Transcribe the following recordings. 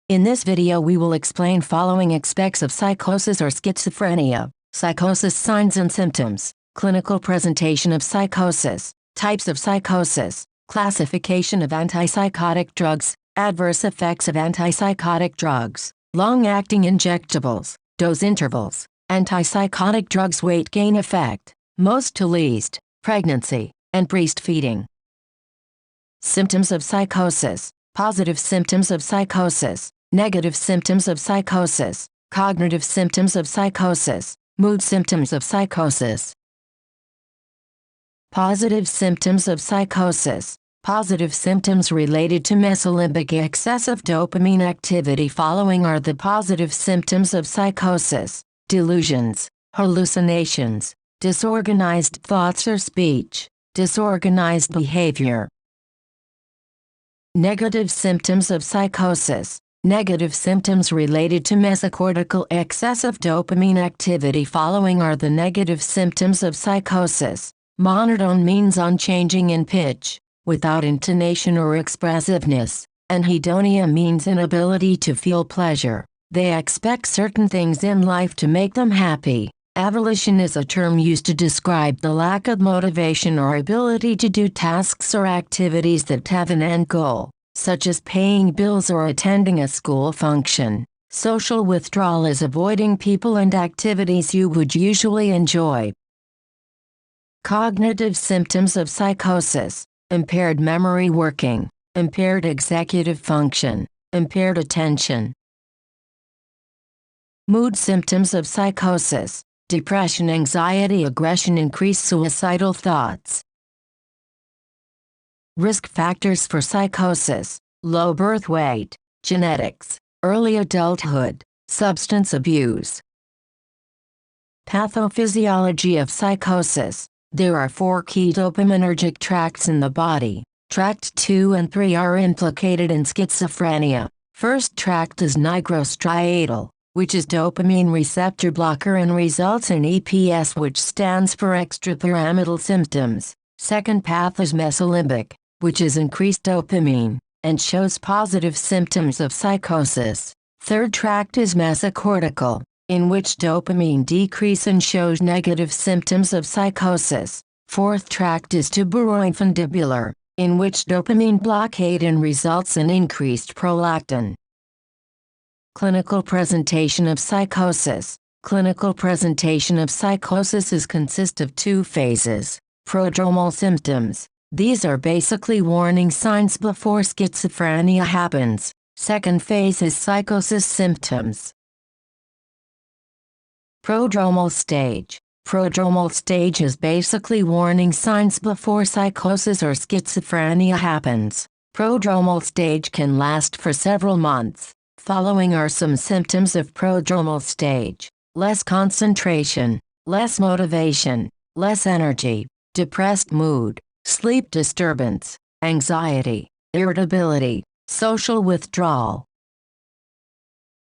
In this video we will explain following aspects of psychosis or schizophrenia: psychosis signs and symptoms, clinical presentation of psychosis, types of psychosis, classification of antipsychotic drugs, adverse effects of antipsychotic drugs, long-acting injectables, dose intervals, antipsychotic drugs weight gain effect, most to least, pregnancy, and breastfeeding. Symptoms of psychosis: positive symptoms of psychosis, negative symptoms of psychosis, cognitive symptoms of psychosis, mood symptoms of psychosis. Positive symptoms of psychosis: positive symptoms related to mesolimbic excessive dopamine activity. Following are the positive symptoms of psychosis: delusions, hallucinations, disorganized thoughts or speech, disorganized behavior. Negative symptoms of psychosis: negative symptoms related to mesocortical excessive dopamine activity. Following are the negative symptoms of psychosis: monotone means unchanging in pitch, without intonation or expressiveness, anhedonia means inability to feel pleasure. They expect certain things in life to make them happy. Avolition is a term used to describe the lack of motivation or ability to do tasks or activities that have an end goal, such as paying bills or attending a school function. Social withdrawal is avoiding people and activities you would usually enjoy. Cognitive symptoms of psychosis: impaired memory working, impaired executive function, impaired attention. Mood symptoms of psychosis: depression, anxiety, aggression, increased suicidal thoughts. Risk factors for psychosis: low birth weight, genetics, early adulthood, substance abuse. Pathophysiology of psychosis: there are 4 key dopaminergic tracts in the body. Tract 2 and 3 are implicated in schizophrenia. First tract is nigrostriatal, which is dopamine receptor blocker and results in EPS, which stands for extrapyramidal symptoms. Second path is mesolimbic, which is increased dopamine, and shows positive symptoms of psychosis. Third tract is mesocortical, in which dopamine decrease and shows negative symptoms of psychosis. Fourth tract is tuberoinfundibular, in which dopamine blockade and results in increased prolactin. Clinical presentation of psychosis. Clinical presentation of psychosis consists of 2 phases. Prodromal symptoms: these are basically warning signs before schizophrenia happens. Second phase is psychosis symptoms. Prodromal stage. Prodromal stage is basically warning signs before psychosis or schizophrenia happens. Prodromal stage can last for several months. Following are some symptoms of prodromal stage: less concentration, less motivation, less energy, depressed mood, sleep disturbance, anxiety, irritability, social withdrawal.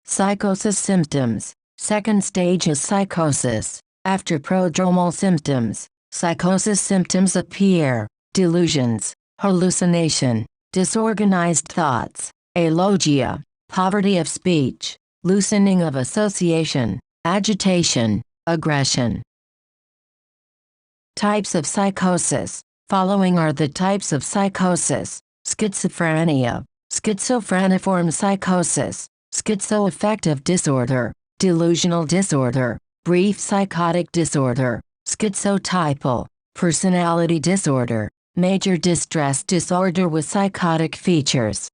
Psychosis symptoms. Second stage is psychosis. After prodromal symptoms, psychosis symptoms appear: delusions, hallucination, disorganized thoughts, alogia, poverty of speech, loosening of association, agitation, aggression. Types of psychosis. Following are the types of psychosis: schizophrenia, schizophreniform psychosis, schizoaffective disorder, delusional disorder, brief psychotic disorder, schizotypal, personality disorder, major distress disorder with psychotic features.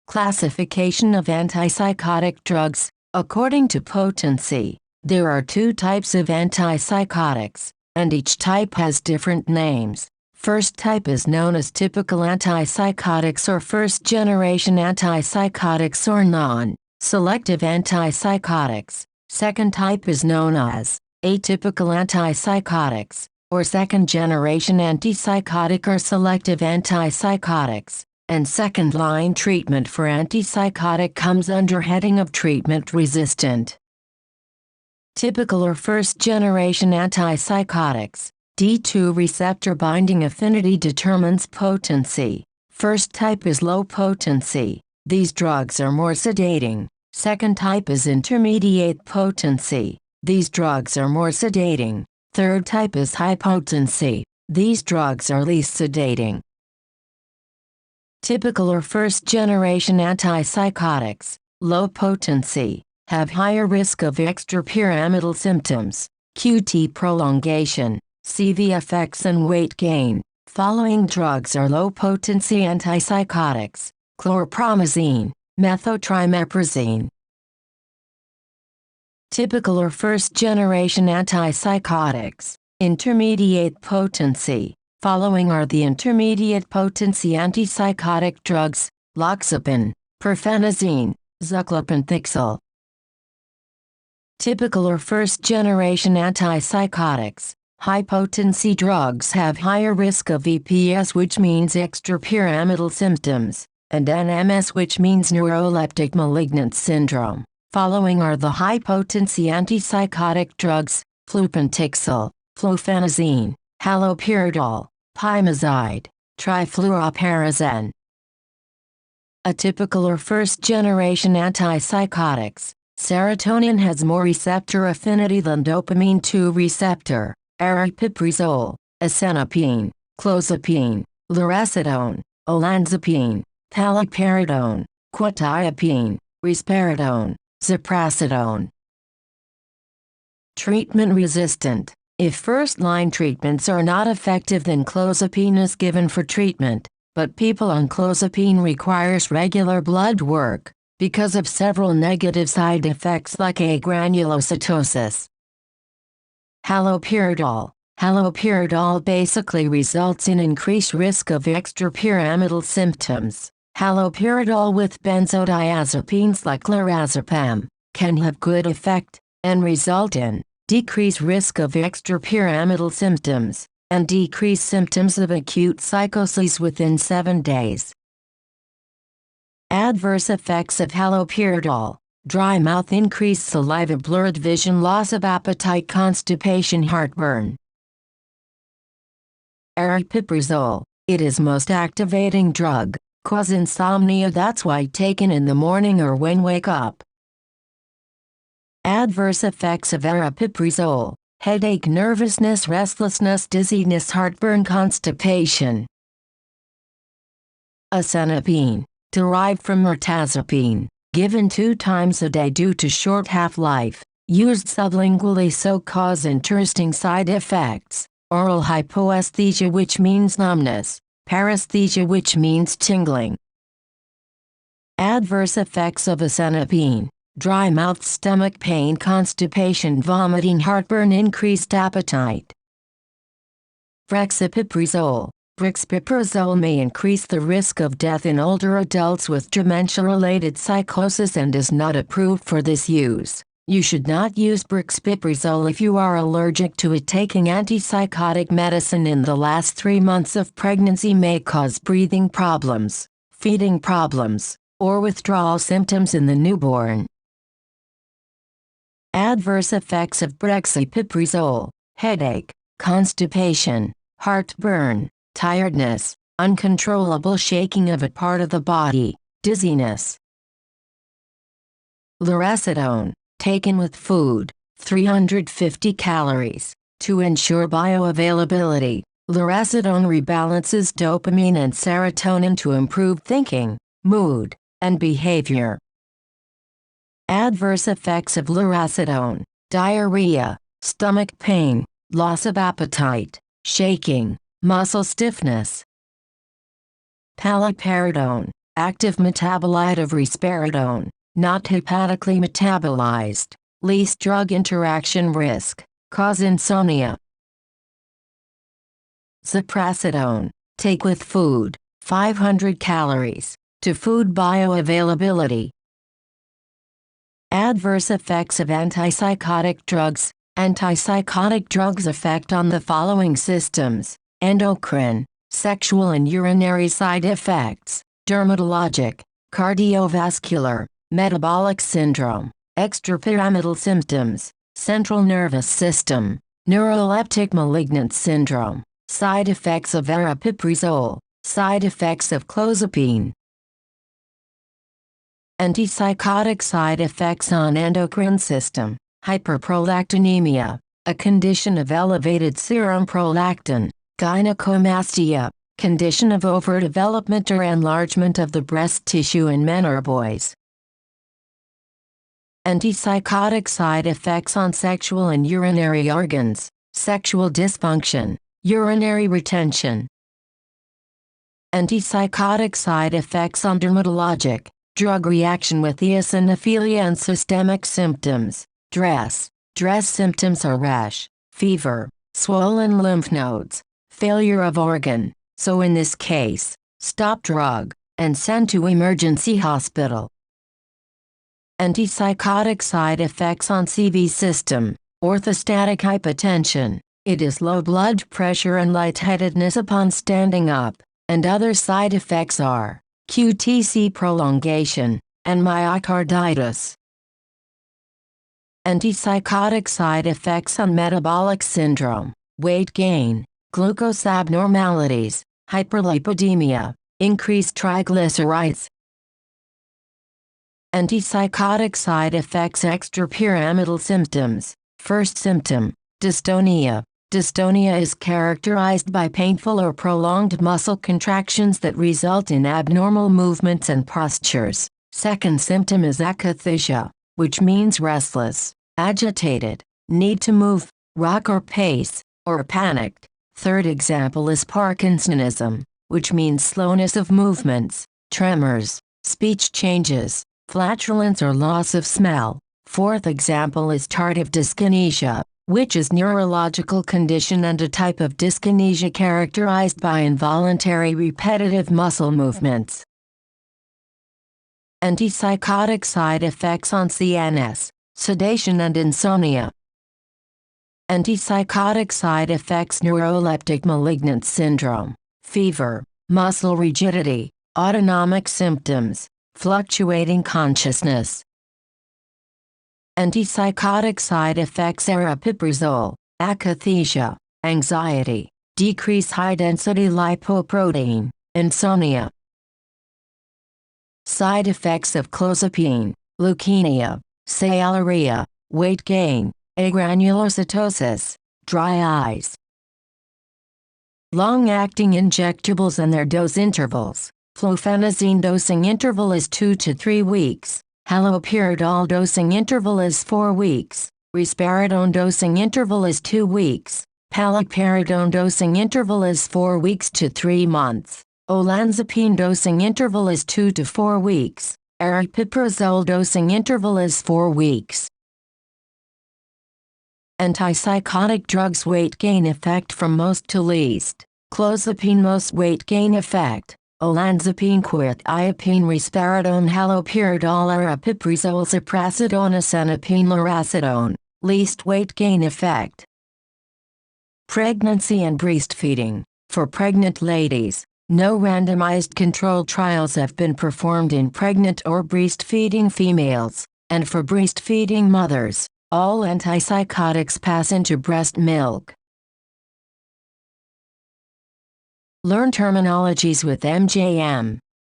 Classification of antipsychotic drugs. According to potency, there are 2 types of antipsychotics, and each type has different names. First type is known as typical antipsychotics or first-generation antipsychotics or non-selective antipsychotics. Second type is known as atypical antipsychotics, or second-generation antipsychotic or selective antipsychotics. And second-line treatment for antipsychotic comes under heading of treatment-resistant. Typical or first-generation antipsychotics. D2 receptor binding affinity determines potency. First type is low potency. These drugs are more sedating. Second type is intermediate potency. These drugs are more sedating. Third type is high potency. These drugs are least sedating. Typical or first-generation antipsychotics, low potency, have higher risk of extrapyramidal symptoms, QT prolongation, CV effects and weight gain. Following drugs are low-potency antipsychotics: chlorpromazine, methotrimeprazine. Typical or first-generation antipsychotics, intermediate potency. Following are the intermediate potency antipsychotic drugs: loxapine, perfenazine, zuclopenthixol. Typical or first-generation antipsychotics, high-potency drugs have higher risk of EPS, which means extrapyramidal symptoms, and NMS, which means neuroleptic malignant syndrome. Following are the high-potency antipsychotic drugs: flupentixol, flufenazine, haloperidol, pimozide, trifluoperazine. Atypical or first-generation antipsychotics, serotonin has more receptor affinity than dopamine 2 receptor: Aripiprazole, Asenapine, clozapine, Lurasidone, olanzapine, Paliperidone, quetiapine, risperidone, Ziprasidone. Treatment-resistant. If first-line treatments are not effective, then clozapine is given for treatment, but people on clozapine requires regular blood work because of several negative side effects like agranulocytosis. Haloperidol. Haloperidol basically results in increased risk of extrapyramidal symptoms. Haloperidol with benzodiazepines like lorazepam can have good effect and result in decreased risk of extrapyramidal symptoms and decreased symptoms of acute psychosis within 7 days. Adverse effects of haloperidol: dry mouth, increased saliva, blurred vision, loss of appetite, constipation, heartburn. Aripiprazole. It is most activating drug, cause insomnia, that's why taken in the morning or when wake up. Adverse effects of aripiprazole: headache, nervousness, restlessness, dizziness, heartburn, constipation. Asenapine. Derived from mirtazapine, given 2 times a day due to short half-life, used sublingually so cause interesting side effects: oral hypoesthesia, which means numbness, paresthesia, which means tingling. Adverse effects of asenapine: dry mouth, stomach pain, constipation, vomiting, heartburn, increased appetite. Brexipiprazole. Brexipiprazole may increase the risk of death in older adults with dementia-related psychosis and is not approved for this use. You should not use brexipiprazole if you are allergic to it. Taking antipsychotic medicine in the last 3 months of pregnancy may cause breathing problems, feeding problems, or withdrawal symptoms in the newborn. Adverse effects of brexipiprazole: headache, constipation, heartburn, tiredness, uncontrollable shaking of a part of the body, dizziness. Lurasidone. Taken with food, 350 calories. To ensure bioavailability, Lurasidone rebalances dopamine and serotonin to improve thinking, mood, and behavior. Adverse effects of Lurasidone: diarrhea, stomach pain, loss of appetite, shaking, muscle stiffness. Paliperidone. Active metabolite of risperidone, not hepatically metabolized, least drug interaction risk, cause insomnia. Ziprasidone. Take with food, 500 calories. To food bioavailability. Adverse effects of antipsychotic drugs. Antipsychotic drugs affect on the following systems: endocrine, sexual and urinary side effects, dermatologic, cardiovascular, metabolic syndrome, extrapyramidal symptoms, central nervous system, neuroleptic malignant syndrome, side effects of aripiprazole, side effects of clozapine. Antipsychotic side effects on endocrine system. Hyperprolactinemia, a condition of elevated serum prolactin. Gynecomastia, condition of overdevelopment or enlargement of the breast tissue in men or boys. Antipsychotic side effects on sexual and urinary organs. Sexual dysfunction, urinary retention. Antipsychotic side effects on dermatologic, drug reaction with eosinophilia and systemic symptoms. Dress symptoms are rash, fever, swollen lymph nodes, failure of organ, so in this case, stop drug, and send to emergency hospital. Antipsychotic side effects on CV system. Orthostatic hypotension, it is low blood pressure and lightheadedness upon standing up, and other side effects are QTc prolongation, and myocarditis. Antipsychotic side effects on metabolic syndrome, weight gain, glucose abnormalities, hyperlipidemia, increased triglycerides. Antipsychotic side effects extrapyramidal symptoms. First symptom, dystonia. Dystonia is characterized by painful or prolonged muscle contractions that result in abnormal movements and postures. Second symptom is akathisia, which means restless, agitated, need to move, rock or pace, or panicked. Third example is Parkinsonism, which means slowness of movements, tremors, speech changes, flatulence or loss of smell. Fourth example is tardive dyskinesia, which is neurological condition and a type of dyskinesia characterized by involuntary repetitive muscle movements. Antipsychotic side effects on CNS, sedation and insomnia. Antipsychotic side effects neuroleptic malignant syndrome, fever, muscle rigidity, autonomic symptoms, fluctuating consciousness. Antipsychotic side effects aripiprazole, akathisia, anxiety, decrease high-density lipoprotein, insomnia. Side effects of clozapine, leukemia, sialorrhea, weight gain, agranulocytosis, dry eyes. Long-acting injectables and their dose intervals. Fluphenazine dosing interval is 2 to 3 weeks. Haloperidol dosing interval is 4 weeks. Risperidone dosing interval is 2 weeks. Paliperidone dosing interval is 4 weeks to 3 months. Olanzapine dosing interval is 2 to 4 weeks. Aripiprazole dosing interval is 4 weeks. Antipsychotic drugs weight gain effect from most to least. Clozapine most weight gain effect. Olanzapine quetiapine risperidone haloperidol aripiprazole ziprasidone asenapine lurasidone, least weight gain effect. Pregnancy and breastfeeding. For pregnant ladies, no randomized controlled trials have been performed in pregnant or breastfeeding females, and for breastfeeding mothers, all antipsychotics pass into breast milk. Learn terminologies with MJM.